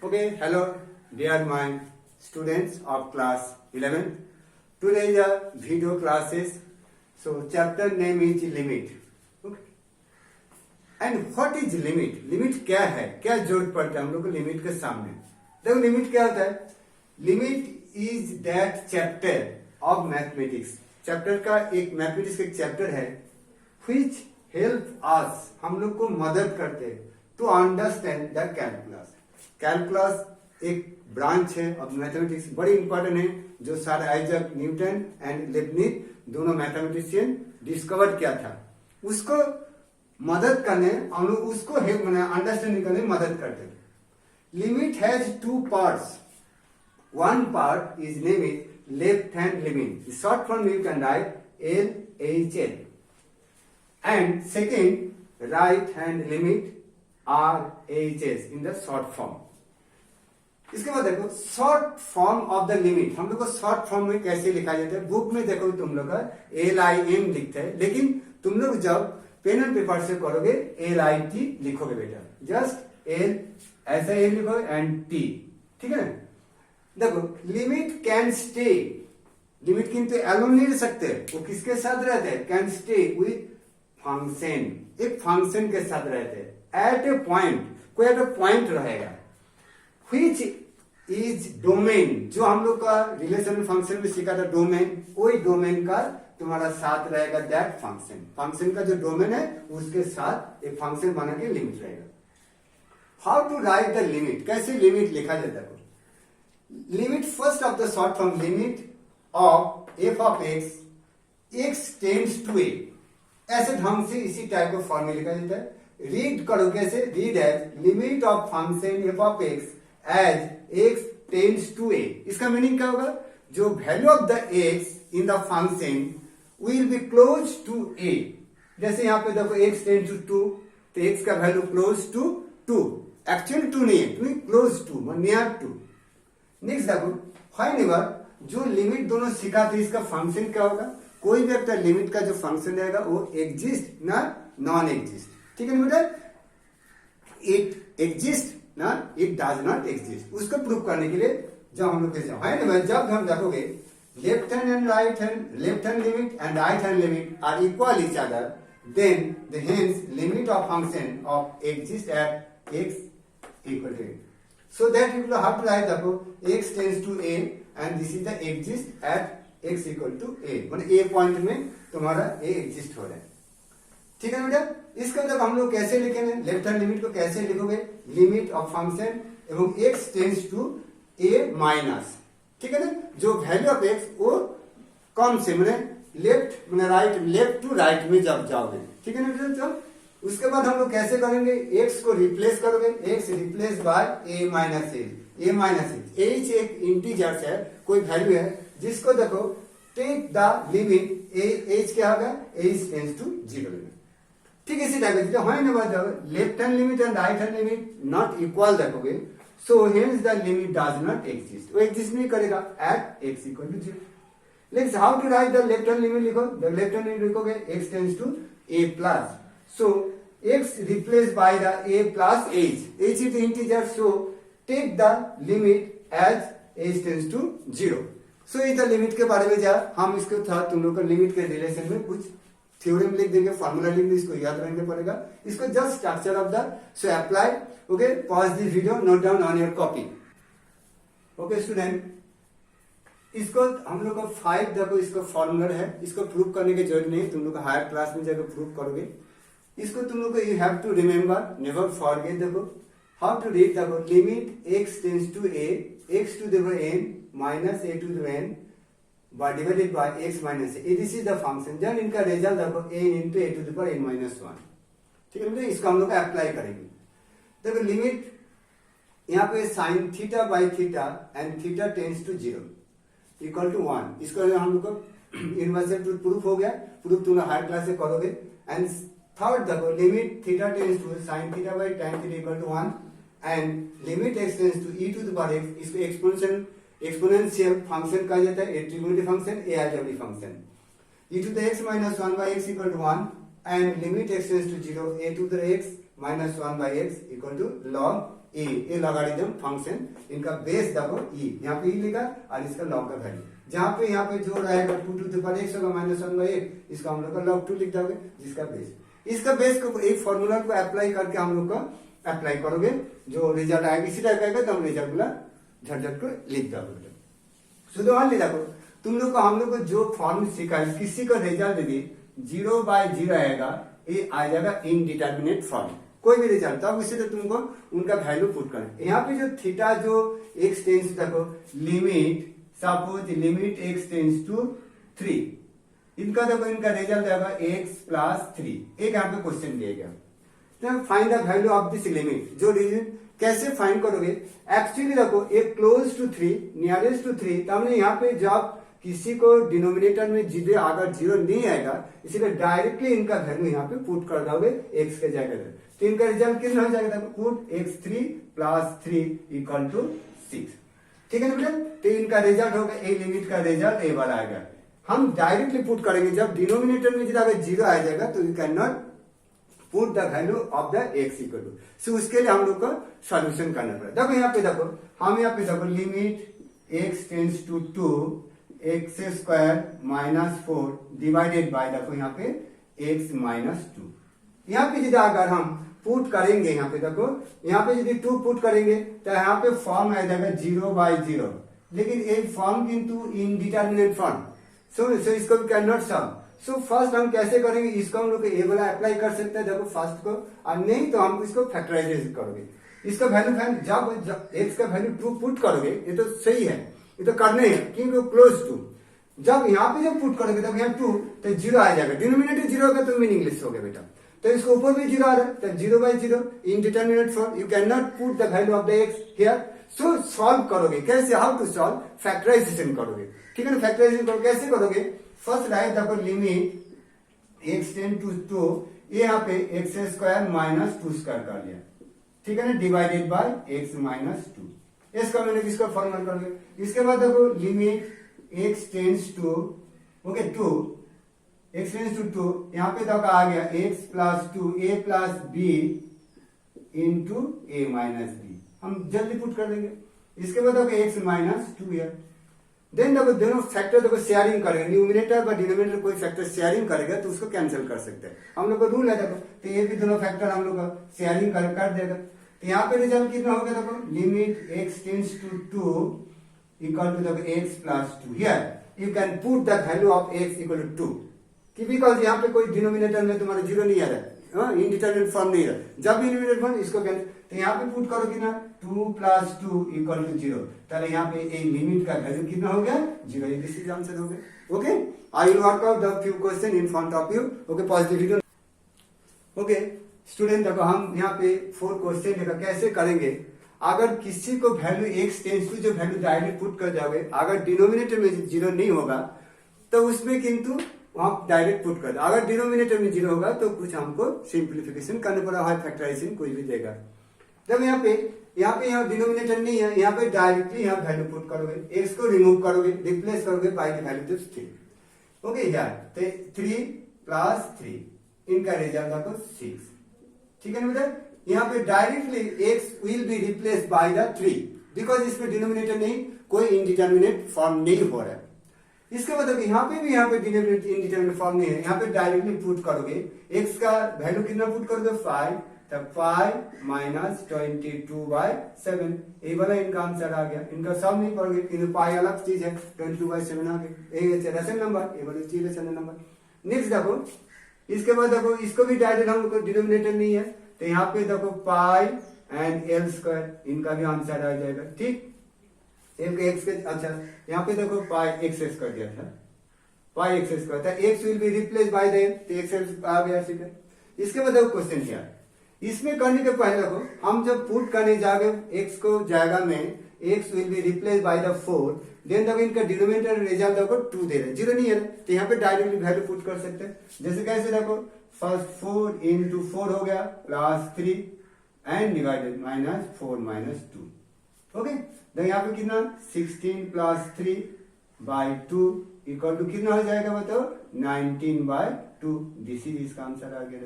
Okay, hello, dear my students of class 11. Today is a video classes. So chapter name is limit. Okay. And what is limit? Limit क्या है? क्या जरूरत पड़ता है हम लोग को लिमिट के सामने? देखो लिमिट क्या होता है? Limit is that chapter of mathematics. Chapter का एक मैथमेटिक्स का एक चैप्टर है which help us, हम लोग को मदद करते हैं to understand the calculus. Calculus एक ब्रांच है ऑफ मैथमेटिक्स, बड़ी इंपॉर्टेंट है, जो sir Isaac Newton and Leibniz दोनों मैथमेटिशियन डिस्कवर किया था. उसको मदद करने हम लोग उसको हेल्प अंडरस्टैंडिंग करने में मदद करते हैं. Limit has two parts. One part is name is left hand limit. Short form you can write LHL. And second, right hand limit RHS in the short form. इसके बाद देखो short form of the limit. हम लोग को short form में कैसे लिखा जाता है? बुक में देखो तुम लोग का LIM लिखते हैं, लेकिन तुम लोग जब पेन एंड पेपर से करोगे LIT लिखोगे बेटा. जस्ट L ऐसा A लिखो एंड T. ठीक है ना? देखो लिमिट कैन स्टे. लिमिट किंतु एलोन नहीं रह सकते, वो किसके साथ रहते हैं? Can stay with function. एक फंक्शन के साथ रहते हैं एट ए पॉइंट. कोई एट ए पॉइंट रहेगा which is डोमेन. जो हम लोग का रिलेशन फंक्शन में सीखा था डोमेन, वही डोमेन का तुम्हारा साथ रहेगा दैट फंक्शन. फंक्शन का जो डोमेन है उसके साथ एक फंक्शन बना के लिमिट रहेगा. How to write the limit. कैसे लिमिट लिखा जाता है? Limit first of the short form limit of f of x tends to a. ऐसे ढंग से इसी टाइप का फॉर्मूला लिखा जाता है. रीड करो कैसे? Read as limit of function f of x as x tends to a. इसका मीनिंग क्या होगा? जो value of the x in the function will be close to a. जैसे यहां पे देखो x टेंड्स टू 2, तो x का वैल्यू क्लोज टू 2. एक्चुअली 2 नहीं है, close to, near to. Next देखो व्हेनेवर जो लिमिट दोनों सीखा थे, इसका फंक्शन क्या होगा? कोई भी एक लिमिट का जो फंक्शन रहेगा वो एग्जिस्ट ना नॉन एग्जिस्ट. ठीक है बेटा? इट एग्जिस्ट ना इट डज नॉट एग्जिस्ट. उसको प्रूव करने के लिए जब हम लोग जब हम देखोगे left hand and right hand, left hand limit and right hand limit are equal each other, then the hence limit of function of exist at x equal to a. So that you will have to write देखो x tends to a and this is the exist at x equal to a. मतलब a point में तुम्हारा a exist हो रहा है. ठीक है बेटा? इसका मतलब हम लोग कैसे लिखेंगे? लेफ्ट हैंड लिमिट को कैसे लिखोगे? लिमिट ऑफ फंक्शन एवं x tends to a minus. ठीक है ना? जो वैल्यू ऑफ x वो कौन से left right, left to right में जब जाओगे. ठीक है ना बेटा? उसके बाद हम लोग कैसे करेंगे? x को रिप्लेस करोगे. x replace by a minus H. a minus H एक इंटीजर है, कोई वैल्यू है जिसको देखो टेक द लिमिट h क्या होगा? h tends to 0. ठीक है? इसी टाइप का होने बाद जब left hand limit and right hand limit not equal देखोगे, so hence the limit does not exist. वो एग्जिस्ट नहीं करेगा at x equal to 0. Let's how to write the left hand limit. लिखो द लेफ्ट हैंड लिमिट लिखोगे x tends to a plus. So x replaced by the a plus h. h is the integer, so take the limit as h tends to 0. So इस limit के बारे में जा हम इसके साथ तुम लोग का लिमिट के रिलेशन में कुछ थ्योरम लिख देंगे, फॉर्मूला लिख देंगे, इसको याद रखना पड़ेगा. इसको just structure of the so apply. Okay, pause this video, note down on your copy. Okay student, इसको हम लोग का 5 देखो इसको फॉर्मूला है, इसको प्रूव करने की जरूरत नहीं. तुम लोग हायर क्लास में जाकर प्रूव करोगे. इसको तुम लोग को you have to remember, never forget. देखो हाउ टू रीड. देखो limit x tends to a x to the n minus a to the n by divided by x minus a. This is the function. जब इनका result देखो n into a to the power n minus 1. ठीक है बेटा? इसको हम लोग apply करेंगे. देखो लिमिट यहाँ पे sine theta by theta and theta tends to 0 equal to 1. इसको हम लोग को यूनिवर्सल प्रूफ हो गया. प्रूफ तुम हायर क्लास से करोगे. एंड थर्ड देखो limit theta tends to sine theta by tan theta equal to 1 and limit x tends to e to the power x. इसको एक्सपोनेंशियल फंक्शन कहा जाता है, trigonometric function, a algebraic function. e to the x minus 1 by x equal to 1 and limit x tends to 0 a to the x minus 1 by x equal to log a, ये logarithm function, इनका base देखो ई, यहाँ पे ई लिखा और इसका log का value, जहाँ पे यहाँ पे जो रहेगा 2 टू द पावर x होगा माइनस 1 बाई एक्स, इसका हम लोग का लॉग 2 लिख दोगे, जिसका बेस, इसका बेस को एक फॉर्मूला को अप्लाई करके हम लोग का अप्लाई करोगे, जो रिजल्ट आएगा इसी टाइप का आएगा, तो हम रिजल्ट बोला झटझट को लिख दोगे। शुद्ध मान ली देखो तुम लोग को हम लोग को जो फॉर्म सीखा है, किसी का रिजल्ट यदि 0/0 आएगा, ये आ जाएगा इनडिटर्मिनेट फॉर्म, कोई भी रिजल्ट, तब इसीलिए तुमको उनका वैल्यू पुट करना। यहाँ पे जो थीटा जो x टेंस देखो limit, suppose limit x tends to 3, इनका देखो इनका रिजल्ट आएगा x प्लस 3, एक यहाँ पे क्वेश्चन दिया गया, तो find the value of this limit, जो रीजन कैसे फाइंड करोगे, एक्चुअली देखो एक क्लोज टू 3, नियरेस्ट टू 3, तो हमने यहाँ पे जब किसी को डिनोमिनेटर में जीरो अगर 0 नहीं आएगा, इसीलिए डायरेक्टली इनका वैल्यू यहाँ पे पुट कर दोगे x के जगह, तो इनका रिजल्ट कितना हो जाएगा, put x3 plus 3 equal to 6, ठीक है ना बेटा। तो इनका रिजल्ट होगा, ए लिमिट का रिजल्ट ए वाला आएगा, हम डायरेक्टली पुट करेंगे, जब डिनोमिनेटर में अगर 0 आ जाएगा तो you can not put the value of the x equal to, so उसके लिए हम लोग को सॉल्यूशन करना पड़ेगा। देखो यहाँ पे देखो, हम यहाँ पे देखो limit x tends to 2 X square minus 4 divided by, देखो यहाँ पे x माइनस 2, यहाँ पे यदि अगर हम पुट करेंगे, यहाँ पे देखो यहाँ पे यदि 2 पुट करेंगे तो यहाँ पे फॉर्म आ जाएगा 0/0, लेकिन एक फॉर्म किंतु इनडिटर्मिनेट फॉर्म, सो इसको भी can not solve. So first हम कैसे करेंगे, इसको हम लोग ए वाला अप्लाई कर सकते हैं, देखो फर्स्ट को, और नहीं तो हम इसको फैक्टराइजेशन करोगे, इसका वैल्यू जब x का वैल्यू 2 पुट करोगे, ये तो सही है, ये तो करने हैं क्योंकि क्लोज टू, जब यहाँ पे जब पुट करोगे तब यहाँ 2 तो 0 आ जाएगा, डिनोमिनेटर 0 होगा तो मीनिंगलेस हो गया बेटा, तो इसको ऊपर भी 0 आ रहा है, तो 0/0 indeterminate form, you can not put the value of the x here, so solve करोगे कैसे, हाउ टू सॉल्व, फैक्टराइजेशन करोगे, ठीक है ना। फैक्टराइजेशन करोगे कैसे करोगे, फर्स्ट राइट देखो लिमिट x टेंड टू 2, ये यहाँ पे एक्स स्क्वायर माइनस 2 स्क्वायर कर लिया, ठीक है ना, डिवाइडेड बाय x माइनस 2, इसका मैंने किसका फॉर्मूला करोगे। इसके बाद देखो limit x tends to okay 2, x tends to 2, यहाँ पे तक आ गया x plus 2 a plus b into a minus b, हम जल्दी पुट कर देंगे। इसके बाद देखो x माइनस 2 है, देन देखो दोनों फैक्टर देखो शेयरिंग करेंगे, न्यूमिनेटर और डिनोमिनेटर कोई फैक्टर शेयरिंग करेगा तो उसको कैंसिल कर सकते हैं, हम लोग का रूल है देखो, तो ये भी दोनों फैक्टर हम लोग का शेयरिंग कर देगा, तो यहाँ पे रिजल्ट कितना हो गया देखो, limit x tends to 2 equal to देखो x plus 2, here you can put the value of x equal to 2, कि बिकॉज यहाँ पे कोई डिनोमिनेटर में तुम्हारा 0 नहीं आ रहा है, इनडिटर्मिनेट फॉर्म नहीं रहा, जब भी इनडिटर्मिनेट फॉर्म इसको कैंसिल, तो यहाँ पे पुट करो कितना 2 प्लस 2 इक्वल टू 0, ताहले यहाँ पे ए लिमिट का वैल्यू कितना हो गया 0, ये दिस इज आंसर हो गया। Okay, I will work out the few question in front of you, okay positive video. Okay student देखो हम यहाँ पे 4 क्वेश्चन देखो कैसे करेंगे, अगर किसी को वैल्यू x टेंस टू जो वैल्यू डायरेक्ट पुट कर जाओगे, अगर डिनोमिनेटर में 0 नहीं होगा तो उसमें किंतु आप डायरेक्ट पुट कर दो, अगर डिनोमिनेटर में 0 होगा तो कुछ हमको सिंप्लीफिकेशन करना पड़ा, है फैक्टराइजेशन कोई भी देगा। जब यहाँ पे डिनोमिनेटर नहीं है, यहाँ पे डायरेक्टली यहाँ वैल्यू पुट करोगे, x को रिमूव करोगे, रिप्लेस करोगे बाय द वैल्यू 3, ओके यार 3 प्लस 3, इनका रिजल्ट आपको 6, ठीक है ना बेटा। यहाँ पे directly x will be replace by the 3, because इसमें डिनोमिनेटर नहीं, कोई इनडिटर्मिनेट फॉर्म नहीं हो रहा है। इसके मतलब यहाँ पे भी यहाँ पे इनडिटर्मिनेट फॉर्म नहीं है, यहाँ पे डायरेक्टली पुट करोगे, x का वैल्यू कितना पुट करोगे 5, तब 5 माइनस 22/7, ये वाला इनका आंसर आ गया, इनका सब नहीं पढ़ोगे क्योंकि पाई अलग चीज है, 22/7 आ गया, ये रेशन नंबर, ये वाला चीज रेशन नंबर। नेक्स्ट देखो, इसके बाद देखो इसको भी डायरेक्ट हम लोग डिनोमिनेटर नहीं है, तो यहाँ पे देखो पाई एंड एल स्क्वायर, इनका भी आंसर आ जाएगा, ठीक, एक एक्स के, अच्छा यहाँ पे देखो पाई एक्स स्क्वायर दिया था, पाई एक्स स्क्वायर था, x will be replace by the, तो एक्स आ गया, ठीक है। इसके बाद देखो क्वेश्चन क्या, इसमें करने के पहले देखो हम जब पुट करने जाएंगे एक्स को जगह में, x will be replace by the 4, then देखो इनका डिनोमिनेटर रिजल्ट देखो 2 दे रहे, 0 नहीं है, तो यहाँ पे डायरेक्टली वैल्यू पुट कर सकते हैं, जैसे कैसे देखो फर्स्ट 4 इंटू 4 हो गया plus 3 and divided minus 4 minus 2, okay, तो यहाँ पे कितना 16 प्लस 3 बाई 2 इक्वल टू कितना हो जाएगा बताओ 19/2, दिस इज इसका आंसर आ गया,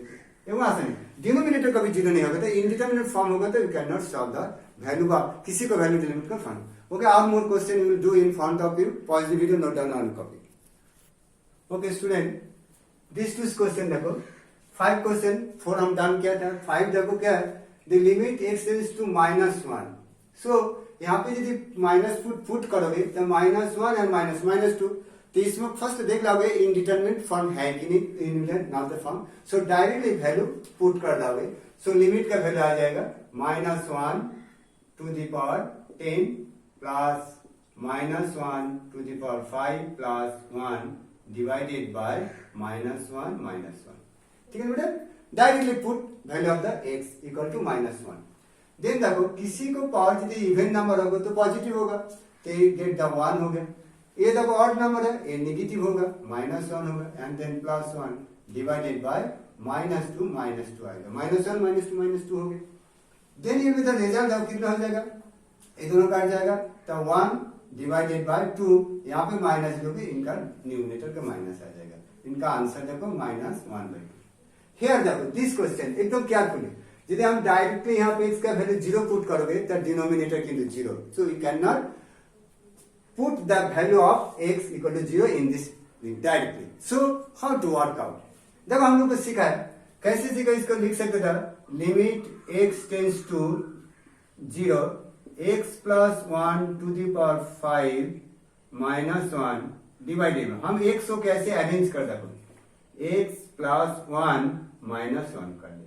एवं आसान डिनोमिनेटर कभी जीरो नहीं होगा, तो इनडिटरमिनेट फॉर्म होगा तो you can not solve the value of किसी को वैल्यू डिलीमिट का form. Okay, our more question will do in front of you, pause the video, note down on copy. Okay student, this two question देखो, 5 question 4 हम done किया था। 5 देखो क्या है, the limit x tends to -1। So यहाँ पे यदि माइनस पुट करोगे तो -1 एंड -2, तो इसमें फर्स्ट देख लोगे इनडिटरमिनेट फॉर्म है कि नहीं, indeterminate not the form. So directly value put कर दोगे। सो लिमिट का वैल्यू आ जाएगा -1 to the power 10 plus -1 to the power 5 plus 1 divided by -1। ठीक है बेटा, directly put value of the x equal to -1। Then देखो किसी को पावर यदि इवन नंबर होगा तो पॉजिटिव होगा, तो गेट द 1 हो गया। ये देखो ऑड नंबर है, ये नेगेटिव होगा, -1 होगा, एंड देन +1 डिवाइडेड बाय -2 आएगा, -1 -2 हो गया। देन ये विद रिजल्ट अब कितना हो जाएगा, ये दोनों काट जाएगा, तो 1 डिवाइडेड बाय 2, यहाँ पे माइनस लोगे, इनका न्यूमरेटर का माइनस आ जाएगा। इनका आंसर देखो -1/2। हियर देखो दिस क्वेश्चन एकदम केयरफुली, यदि हम डायरेक्टली यहाँ पे x का वैल्यू 0 पुट करोगे तो डिनोमिनेटर किंतु 0, so you can not put the value of x equal to 0 in this directly. So how to work out, देखो हम लोग को सीखा है, कैसे सीखा, इसको लिख सकते था limit x tends to 0 x plus 1 to the power 5 -1 divided, हम x को कैसे अरेंज कर देखो, x प्लस 1 -1 कर ले,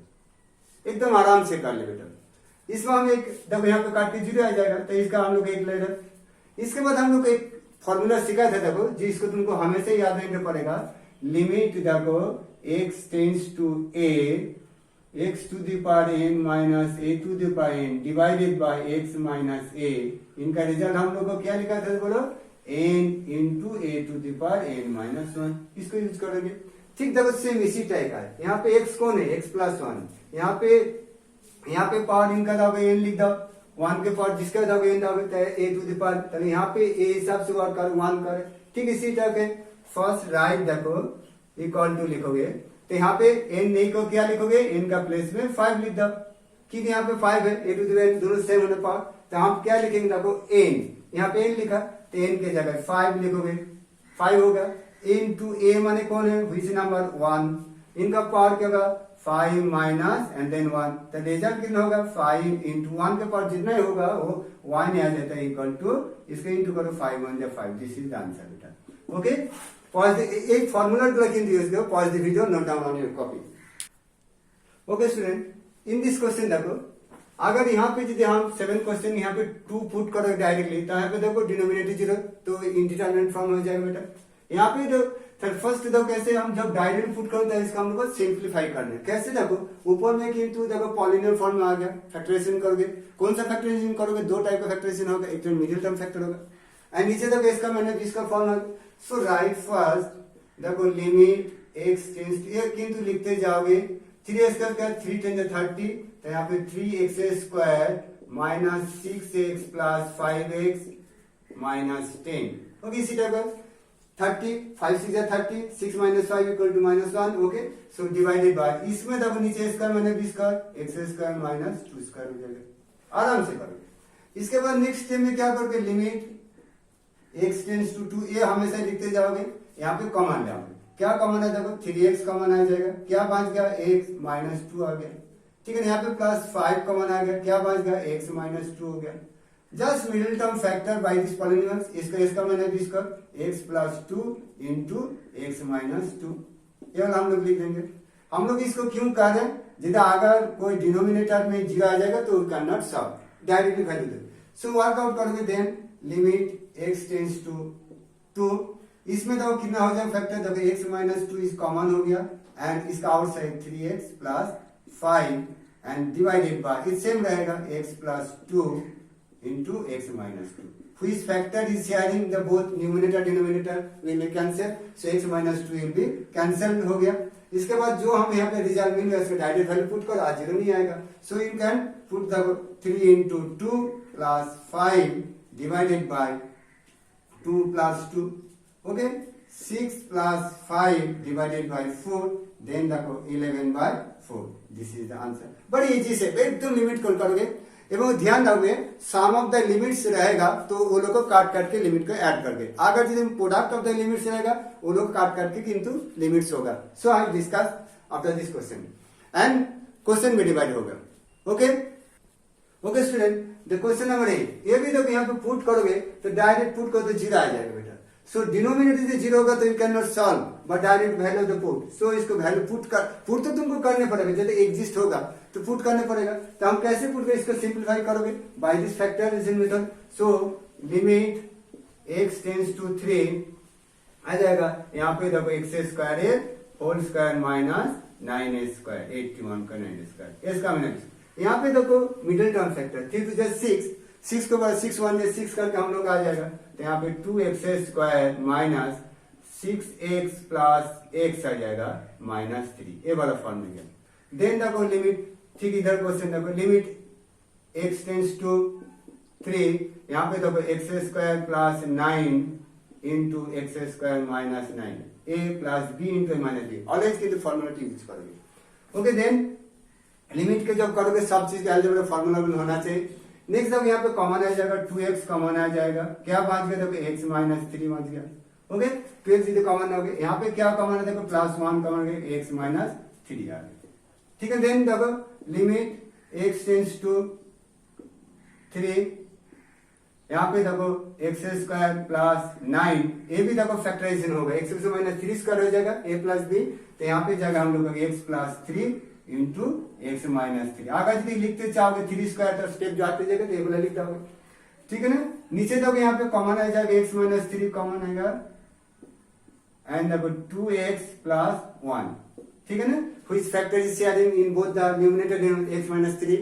एकदम आराम से कर ले बेटा। इसमें हम एक देखो यहाँ पे काट के 0 आ जाएगा, तो इसका हम लोग एक ले रहे। इसके बाद हम लोग एक फॉर्मूला सीखा था देखो, जिसको तुमको हमेशा याद रखना पड़ेगा, लिमिट देखो x tends to a x to the power n minus a to the power n divided by x minus a। इनका रिजल्ट हम लोग को क्या लिखा था बोलो, n into a to the power n -1, इसको यूज करोगे। ठीक देखो सेम इसी टाइप का है, यहाँ पे x कौन है, x प्लस 1, यहाँ पे पावर इनका दोगे n लिख दो, 1 के पावर जिसका दोगे n दोगे, a टू द पावर, तो यहाँ पे a हिसाब से वर्क करो 1 करे। ठीक इसी टाइप के फर्स्ट राइट देखो इक्वल टू लिखोगे, तो यहाँ पे n नहीं को क्या लिखोगे, n का प्लेस में 5 लिख दो, क्योंकि यहाँ पे 5 है, a टू द पावर दोनों सेम होने पावर, तो हम क्या लिखेंगे देखो n, यहाँ पे n लिखा, तो n के जगह 5 लिखोगे, 5 होगा। इनटू a माने कौन है, विच नंबर 1, इनका पावर क्या होगा 5 माइनस एंड देन 1, तो रिजल्ट कितना होगा 5 इंटू 1 के पावर जितना ही होगा वो 1 आ जाता है, इक्वल टू इसके इंटू करो 5 1 5, दिस इज द आंसर बेटा। ओके, पॉज द एक फार्मूला किंतु यूज करो, pause the video, note down on your copy. Okay student, in this question देखो, अगर यहाँ पे यदि हम 7 क्वेश्चन यहाँ पे 2 पुट करो डायरेक्टली, तो यहाँ पे देखो डिनोमिनेटर 0, तो इनडिटरमिनेट फॉर्म हो जाएगा बेटा। यहाँ पे जो फर्स्ट देखो कैसे हम जब डायरेक्ट पुट करो तो इसका हम लोग को सिंप्लीफाई करना है, कैसे देखो ऊपर में किंतु देखो पॉलिनोमियल फॉर्म में आ गया, फैक्टराइजेशन करोगे, कौन सा फैक्टराइजेशन करोगे, 2 टाइप का फैक्टराइजेशन होगा, एक तो मिडिल टर्म फैक्टर होगा, एंड नीचे देखो इसका मैंने इसका फॉर्म होगा। सो राइट फर्स्ट देखो लिमिट x टेंड्स टू, ये किंतु लिखते जाओगे 3 स्क्वायर का 3 × 30, तो यहाँ पे 3x² minus 6x plus 5x minus 10। Okay, इसी टाइप का 30, 5 6 या 30, 6 - 5 equal to -1। Okay, so divided by, इसमें देखो नीचे इसका मैंने b square x² minus 2 square हो जाएगा, आराम से करोगे। इसके बाद नेक्स्ट स्टेप में क्या करोगे, लिमिट x टेंड्स टू 2, ये हमेशा लिखते जाओगे, यहाँ पे कॉमन लाओगे, क्या कॉमन है देखो 3x कॉमन आ जाएगा, क्या बच गया x -2 आ गया। ठीक है, यहाँ पे +5 कॉमन आ गया, क्या बच गया x -2 हो गया। Just middle term factor by this polynomials, इसका मैंने भी इसका x plus 2 into x minus 2, ये वाला हम लोग लिख देंगे। हम लोग इसको क्यों कर रहे हैं, यदि अगर कोई डिनोमिनेटर में 0 आ जाएगा तो can not solve, directly value दे। सो वर्कआउट करोगे, then limit x tends to 2, इसमें देखो कितना हो जाएगा फैक्टर, देखो x माइनस 2 इज कॉमन हो गया, एंड इसका outside 3x plus 5 and divided by, it same रहेगा x plus 2 into x minus 2, which factor is sharing the both numerator denominator will be cancel, so x minus 2 will be cancelled हो गया। इसके बाद जो हम यहाँ पे रिजल्ट मिल गया इसका डायरेक्ट वैल्यू पुट करो, आज 0 नहीं आएगा, so you can put the 3 into 2 plus 5 divided by 2 plus 2, okay, 6 plus 5 divided by 4, then देखो 11 by 4 this is the answer. बड़ी इजी से एकदम लिमिट कॉल करोगे এবং ध्यान रखोगे सम ऑफ द लिमिट्स रहेगा तो वो लोग को काट काट के लिमिट को ऐड करके, अगर यदि प्रोडक्ट ऑफ द लिमिट्स रहेगा वो लोग काट काट के किंतु लिमिट्स होगा। So I discuss after this question and question में डिवाइड होगा। Okay okay student, the question number 8 ये भी देखो यहाँ पे पुट करोगे तो डायरेक्ट पुट करो तो 0 आ जाएगा बेटा। सो डिनोमिनेटर से 0 होगा तो you can not solve but direct value the put. So इसको वैल्यू पुट तो तुमको करने पड़ेगा, जैसे एग्जिस्ट होगा तो पुट करने पड़ेगा। तो हम कैसे पुट करें, इसको सिंप्लीफाई करोगे by this factorization method. So limit x tends to 3 आ जाएगा, यहाँ पे देखो x square whole square minus 9 square 81 का 9 स्क्वायर इसका माइनस। यहाँ पे देखो मिडिल टर्म फैक्टर 3 टू 6 के बाद 6 1 6 करके हम लोग आ जाएगा, तो यहाँ पे 2x square minus 6x plus x आ जाएगा माइनस 3, ये वाला फॉर्म में गया। देन देखो लिमिट, ठीक इधर क्वेश्चन देखो लिमिट x टेंड्स टू 3, यहाँ पे देखो x square plus 9 into x square minus 9 a plus b into minus b, always की फॉर्मूला यूज करोगे। ओके देन लिमिट के जब करोगे सब चीज का अलजेब्रा फॉर्मूला होना चाहिए। नेक्स्ट जब यहाँ पे कॉमन आ जाएगा 2x कॉमन आ जाएगा, क्या बच गया देखो x माइनस 3 बच गया। ओके 2x यदि कॉमन हो गया, यहाँ पे क्या कॉमन है देखो प्लस 1 कॉमन गया x माइनस 3 आ गया। ठीक है देन देखो लिमिट x टेंड्स टू 3, यहाँ पे देखो एक्स स्क्वायर प्लस 9 ये भी देखो फैक्टराइजेशन होगा, x माइनस 3 स्क्वायर हो जाएगा a प्लस b, तो यहाँ पे जाएगा हम लोग x plus 3 into x minus 3। अगर यदि लिखते चाहोगे 3 स्क्वायर तो स्टेप जाते जाएगा तो ये वाला लिख दोगे। ठीक है ना, नीचे देखो यहाँ पे कॉमन आ जाएगा x माइनस 3 कॉमन आएगा एंड देखो 2x प्लस 1। ठीक है ना, which factor is sharing in both the numerator and x minus 3,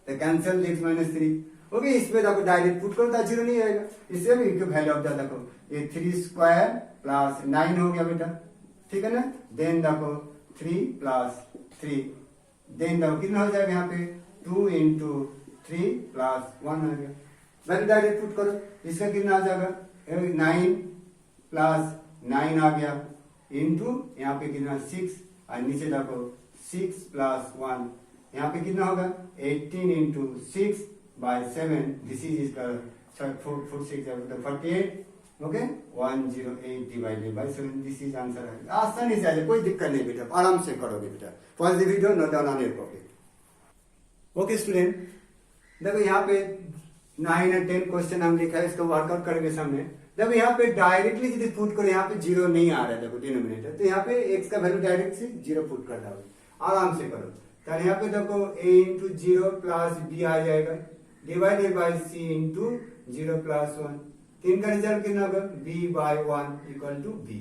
तो कैंसिल x माइनस 3। ओके इसमें देखो डायरेक्ट पुट करो तो 0 नहीं आएगा, इससे भी इनके वैल्यू ऑफ द देखो ये 3 स्क्वायर प्लस 9 हो गया बेटा। ठीक है ना, देन देखो 3 प्लस 3, देन देखो कितना हो जाएगा यहाँ पे 2 इंटू 3 प्लस 1 आ गया। वैल्यू डायरेक्ट पुट करो, इसका कितना आ जाएगा 9 प्लस 9 आ गया इंटू यहाँ पे कितना 6 और नीचे देखो 6 प्लस 1 यहाँ पे कितना होगा 18 इंटू 6 बाय 7, दिस इज इसका 4 6 48। Okay 108 divided by 7, this is answer है। आसानी से आ जाए, कोई दिक्कत नहीं बेटा, आराम से करोगे बेटा। Pause the video, note down on your copy. Okay student देखो यहाँ पे 9 और 10 क्वेश्चन हम लिखा है, इसको वर्कआउट करेंगे सामने। देखो यहाँ पे डायरेक्टली यदि पुट करो, यहाँ पे 0 नहीं आ रहा है देखो डिनोमिनेटर, तो यहाँ पे x का वैल्यू डायरेक्ट से 0 पुट कर दोगे, आराम से करो। तो यहाँ पे देखो a इंटू 0 प्लस b आ जाएगा divided by c into 0 plus 1, 3 का रिजल्ट कितना होगा b by 1 equal to b।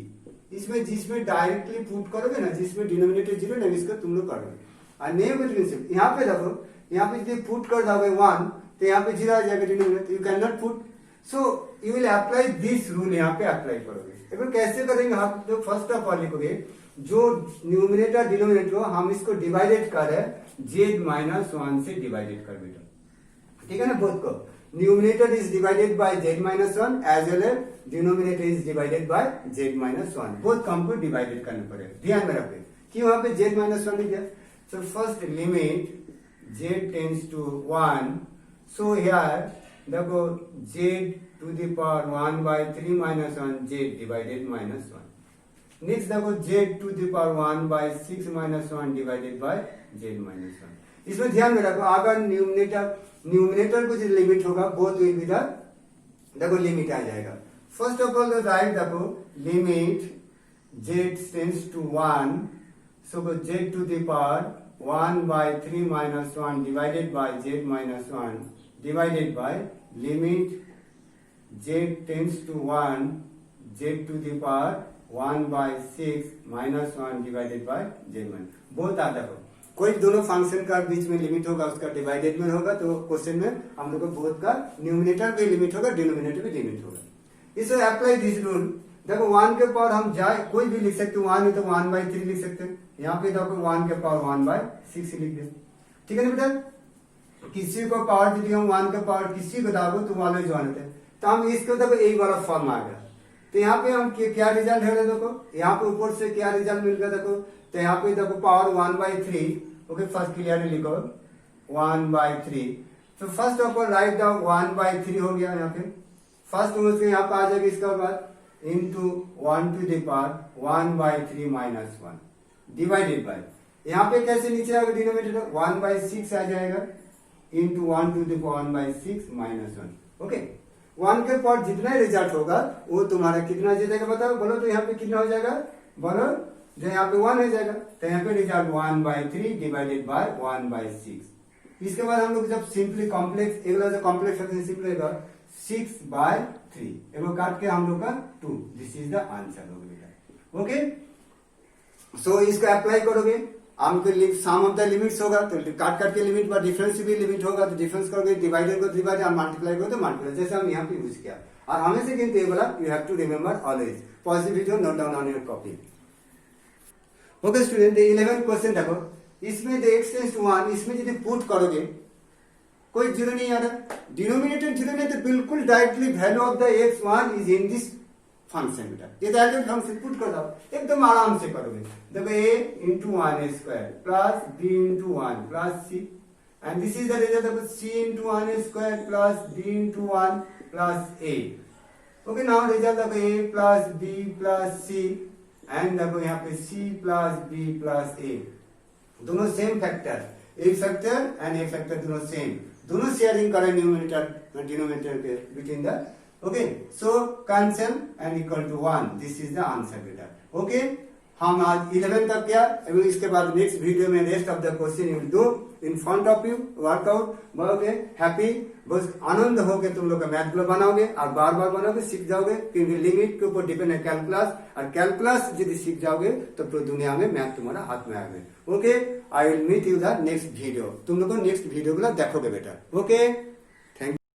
इसमें जिसमें डायरेक्टली पुट करोगे ना, जिसमें डिनोमिनेटर 0 ना, इसको तुम लोग करोगे। और नेम प्रिंसिपल यहाँ पे देखो, यहाँ पे यदि पुट कर दोगे 1 तो यहाँ पे 0 आ जाएगा denominator, you can not put. So you will apply this rule, यहाँ पे अप्लाई करोगे। एक बार कैसे करेंगे हम लोग, फर्स्ट ऑफ ऑल लिखोगे जो न्यूमिनेटर डिनोमिनेटर हो हम इसको डिवाइडेड कर z माइनस 1 से डिवाइडेड कर बेटा। ठीक है ना, बोथ को numerator is divided by z minus 1 as well as denominator is divided by z minus 1, both को हमको डिवाइडेड करना पड़ेगा। ध्यान में रखें कि वहां पे z माइनस 1 लिख दिया। So first limit z tends to 1, so here देखो z to the power 1 by 3 minus 1 z divided minus 1। Next देखो z to the power 1 by 6 minus 1 divided by z minus 1। इसमें ध्यान में रखो, अगर न्यूमिनेटर को जो लिमिट होगा बोथ विल बी द देखो लिमिट आ जाएगा। फर्स्ट ऑफ ऑल राइट देखो लिमिट z टेंड्स टू 1, सो z to the power 1 by 3 minus 1 divided by z minus 1 divided by limit z tends to 1 z to the power 1 by 6 minus 1 divided by z minus, both आता है। कोई दोनों function का बीच में limit होगा, उसका divided में होगा, तो क्वेश्चन में हम लोग को बोथ का न्यूमिनेटर भी लिमिट होगा, डिनोमिनेटर भी लिमिट होगा। इसे अप्लाई दिस रूल, देखो 1 के पावर हम जाए कोई भी लिख सकते हैं, 1 है तो 1 by 3 लिख सकते हैं, यहाँ पे देखो 1 के पावर 1 by 6 लिख दे। ठीक है ना बेटा, किसी को पावर यदि हम 1 का पावर किसी को दागो तो वाले जो आते हैं, तो हम इसको देखो यही वाला फॉर्म आ गया। तो यहाँ पे हम क्या रिजल्ट है देखो, यहाँ पे ऊपर से क्या रिजल्ट मिल गया देखो तो यहाँ पे देखो पावर 1/3, ओके फर्स्ट क्लियरली लिखो 1/3। तो first of all write down 1/3 हो गया यहाँ पे, फर्स्ट उसके यहाँ पे आ जाएगा, इसका बाद into 1 to the power 1/3 minus 1 divided bye, यहाँ पे कैसे नीचे आएगा डिनोमिनेटर 1/6 आ जाएगा into 1 to the power 1/6 minus 1। Okay 1 के पावर जितना रिजल्ट होगा वो तुम्हारा कितना जीतेगा बताओ, बोलो तो यहाँ पे कितना हो जाएगा, बोलो जो यहाँ पे 1 हो जाएगा, तो यहाँ पे रिजल्ट 1/3 डिवाइडेड बाय 1/6। इसके बाद हम लोग जब सिंपली कॉम्प्लेक्स एक जो कॉम्प्लेक्स होता है सिंपली 6/3 एगो काट के हम लोग का 2, दिस इज द आंसर हो गया। ओके सो इसको अप्लाई करोगे, आपको सम ऑफ द लिमिट्स होगा तो काट काट के लिमिट पर डिफरेंस भी लिमिट होगा तो डिफरेंस करोगे, डिवाइडर को डिवाइड और मल्टीप्लाई करोगे तो मल्टीप्लाई, जैसे हम यहाँ पे यूज किया। और हमेशा गिनते बोला you have to remember always positive note down on your copy. Okay student 11 question देखो, इसमें x टेंड्स टू 1, इसमें यदि पुट करोगे कोई जीरो नहीं आ रहा, डिनोमिनेटर जीरो नहीं तो बिल्कुल directly value of the x1 is in this function बेटा, ये डायरेक्ट फंक्शन पुट कर दो एकदम आराम से करोगे। देखो a into 1 square plus b into 1 plus c and this is the result of c into 1 square plus b into 1 plus a। Okay now result of a plus b plus c and देखो यहाँ पे c plus b plus a, दोनों same factor, एक factor and एक factor दोनों same, दोनों sharing करें numerator denominator के between the, okay so cancel and equal to 1, this is the answer बेटा। ओके हम आज 11 तक किया, एवं इसके बाद नेक्स्ट वीडियो में rest of the question you do in front of you work out, बोलोगे हैप्पी, बस आनंद होके तुम लोग का मैथ को बनाओगे और बार बार बनाओगे, सीख जाओगे, क्योंकि लिमिट के ऊपर डिपेंड है कैलकुलस, और कैलकुलस यदि सीख जाओगे तो पूरी दुनिया में मैथ तुम्हारा हाथ में आएगा। Okay I will meet you the next video, तुम लोग नेक्स्ट वीडियो को देखोगे बेटा। ओके